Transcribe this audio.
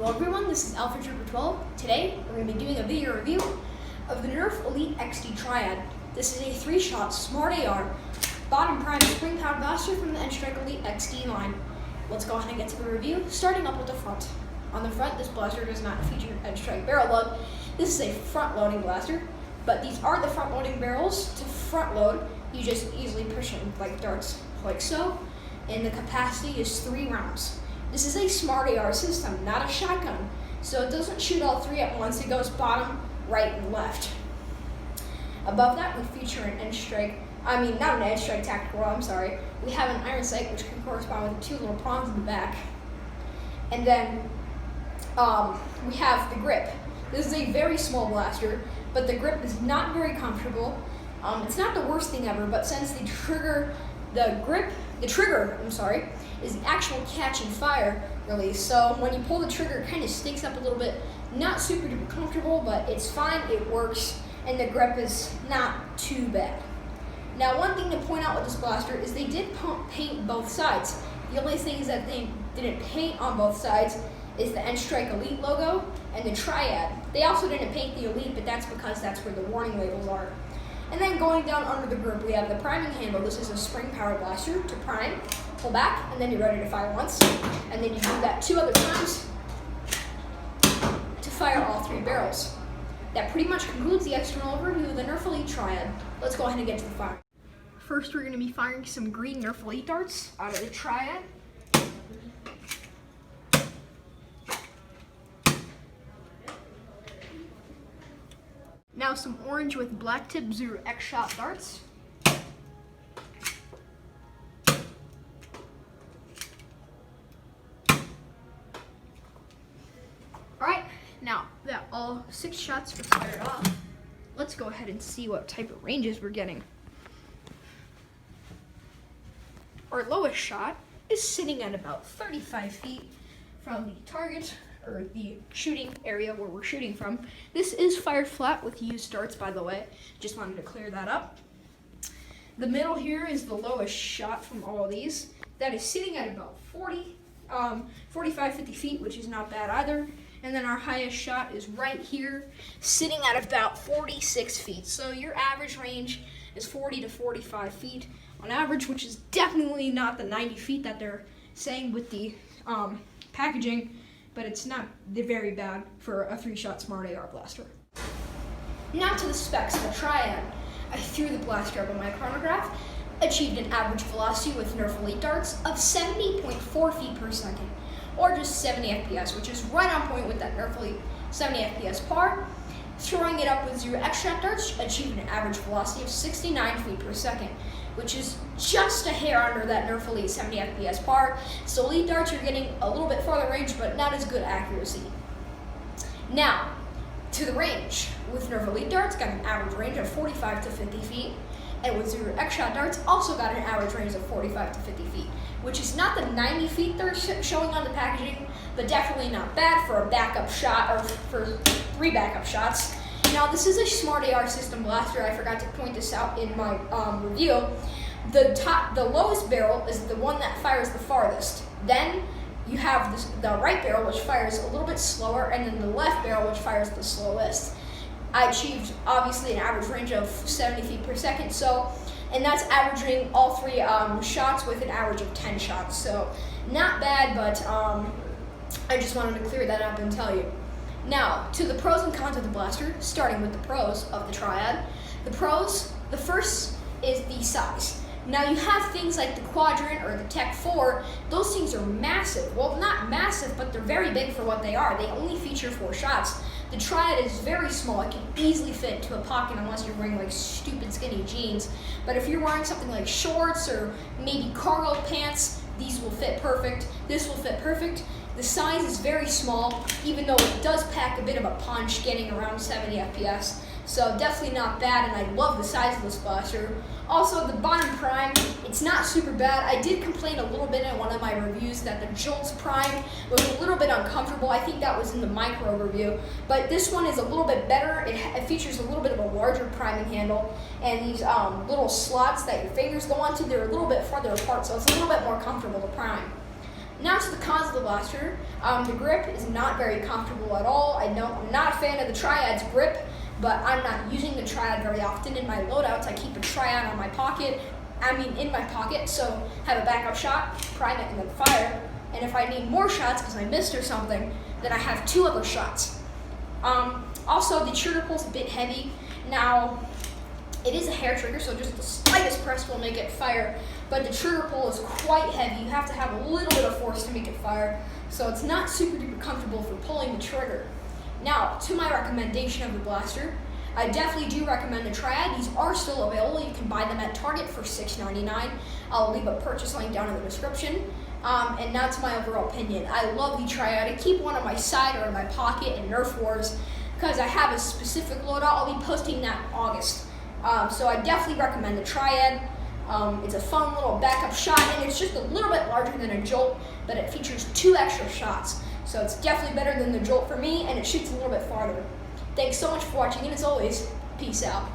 Hello everyone, this is Alpha Trooper 12. Today, we're going to be doing a video review of the Nerf Elite XD Triad. This is a 3-shot Smart AR bottom prime spring powered blaster from the N-Strike Elite XD line. Let's go ahead and get to the review, starting up with the front. On the front, this blaster does not feature N-Strike barrel lug. This is a front loading blaster, but these are the front loading barrels. To front load, you just easily push them like darts, like so, and the capacity is 3 rounds. This is a Smart AR system, not a shotgun, so it doesn't shoot all 3 at once. It goes bottom, right, and left. Above that, we feature an not an N-Strike tactical rod, I'm sorry. We have an iron sight, which can correspond with the 2 little prongs in the back. And then we have the grip. This is a very small blaster, but the grip is not very comfortable. It's not the worst thing ever, but since the trigger, is the actual catch and fire release. So when you pull the trigger, it kind of sticks up a little bit. Not super duper comfortable, but it's fine, it works, and the grip is not too bad. Now, one thing to point out with this blaster is they did paint both sides. The only things that they didn't paint on both sides is the N-Strike Elite logo and the Triad. They also didn't paint the Elite, but that's because that's where the warning labels are. And then going down under the grip, we have the priming handle. This is a spring-powered blaster to prime, pull back, and then you're ready to fire once. And then you do that 2 other times to fire all 3 barrels. That pretty much concludes the external overview of the Nerf Elite Triad. Let's go ahead and get to the fire. First, we're going to be firing some green Nerf Elite darts out of the Triad. Now some orange with black tip 0x shot darts. Alright, now that all 6 shots were fired off, let's go ahead and see what type of ranges we're getting. Our lowest shot is sitting at about 35 feet from the target, or the shooting area where we're shooting from. This is fired flat with used darts, by the way. Just wanted to clear that up. The middle here is the lowest shot from all of these. That is sitting at about 45, 50 feet, which is not bad either. And then our highest shot is right here, sitting at about 46 feet. So your average range is 40 to 45 feet on average, which is definitely not the 90 feet that they're saying with the packaging, but it's not very bad for a 3-shot Smart AR blaster. Now to the specs of the Triad. I threw the blaster up on my chronograph, achieved an average velocity with Nerf Elite darts of 70.4 feet per second, or just 70 FPS, which is right on point with that Nerf Elite 70 FPS par. Throwing it up with 0x shot darts, achieved an average velocity of 69 feet per second, which is just a hair under that Nerf Elite 70 FPS par. So Elite darts are getting a little bit farther range, but not as good accuracy. Now, to the range. With Nerf Elite darts, got an average range of 45 to 50 feet, and with 0x shot darts, also got an average range of 45 to 50 feet, which is not the 90 feet they're showing on the packaging, but definitely not bad for a backup shot, or for 3 backup shots. Now, this is a Smart AR system blaster. I forgot to point this out in my review. The lowest barrel is the one that fires the farthest. Then you have the right barrel, which fires a little bit slower, and then the left barrel, which fires the slowest. I achieved, obviously, an average range of 70 feet per second, and that's averaging all 3 shots with an average of 10 shots. So, not bad, but I just wanted to clear that up and tell you. Now, to the pros and cons of the blaster, starting with the pros of the Triad. The pros, the first is the size. Now, you have things like the Quadrant or the Tech 4. Those things are massive. Well, not massive, but they're very big for what they are. They only feature 4 shots. The Triad is very small. It can easily fit into a pocket unless you're wearing like stupid skinny jeans. But if you're wearing something like shorts or maybe cargo pants, these will fit perfect. This will fit perfect. The size is very small, even though it does pack a bit of a punch, getting around 70 FPS. So definitely not bad, and I love the size of this blaster. Also, the bottom prime, it's not super bad. I did complain a little bit in one of my reviews that the Jolts prime was a little bit uncomfortable. I think that was in the micro review. But this one is a little bit better. It features a little bit of a larger priming handle, and these little slots that your fingers go onto, they're a little bit farther apart, so it's a little bit more comfortable to prime. Now to the cons of the blaster. The grip is not very comfortable at all. I'm not a fan of the Triad's grip, but I'm not using the Triad very often. In my loadouts, I keep a Triad in my pocket, so have a backup shot, prime it, and then fire. And if I need more shots because I missed or something, then I have 2 other shots. Also, the trigger pull is a bit heavy. Now, it is a hair trigger, so just the slightest press will make it fire, but the trigger pull is quite heavy. You have to have a little bit of force to make it fire, so it's not super duper comfortable for pulling the trigger. Now, to my recommendation of the blaster, I definitely do recommend the Triad. These are still available. You can buy them at Target for $6.99. I'll leave a purchase link down in the description. And now to my overall opinion. I love the Triad. I keep one on my side or in my pocket in Nerf Wars because I have a specific loadout. I'll be posting that in August. So I definitely recommend the Triad. It's a fun little backup shot, and it's just a little bit larger than a Jolt, but it features 2 extra shots. So it's definitely better than the Jolt for me, and it shoots a little bit farther. Thanks so much for watching, and as always, peace out.